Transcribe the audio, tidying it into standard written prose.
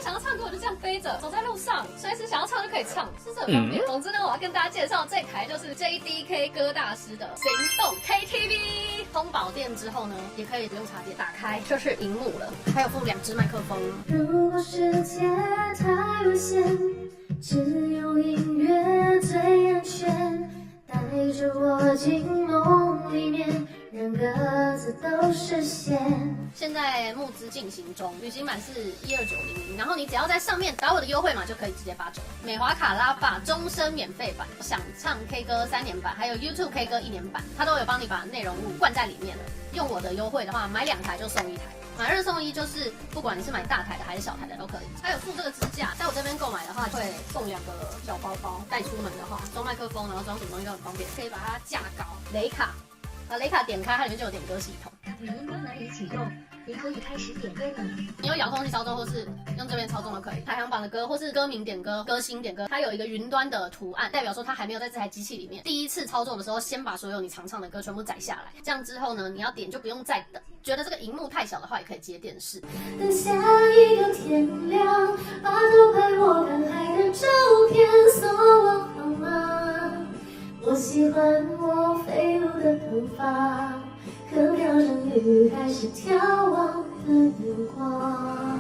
想要唱歌我就这样背着，走在路上，随时想要唱就可以唱，是不是很方便？总之呢，我要跟大家介绍这台就是 JDK 歌大师的行动 KTV。充饱电之后呢，也可以不用插电，打开就是荧幕了，还有附2支麦克风。如果世界太危险，只有音乐最安全，带着我进梦里面，让各自都实现。现在募资进行中，旅行版是12900，然后你只要在上面打我的优惠码就可以直接8折。美华卡拉霸终身免费版，想唱 K 歌3年版，还有 YouTube K 歌1年版，它都有帮你把内容物灌在里面了。用我的优惠的话，买2台就送1台。买2送1，就是不管你是买大台的还是小台的都可以。还有附这个支架，在我这边购买的话会送2个小包包，带出门的话装麦克风，然后装什么东西都很方便，可以把它架高。雷卡，把雷卡点开，它里面就有点歌系统。语音功能已启动，您可以开始点歌了。你用遥控器操纵，或是用这边操纵都可以。排行榜的歌，或是歌名点歌、歌星点歌，它有一个云端的图案，代表说它还没有在这台机器里面。第一次操作的时候，先把所有你常唱的歌全部载下来，这样之后呢，你要点就不用再等。觉得这个荧幕太小的话，也可以接电视。等下一个天亮，把偷拍我看海的照片送我好吗？我喜欢我飞舞的头发，可飘着雨还是眺望的眼光。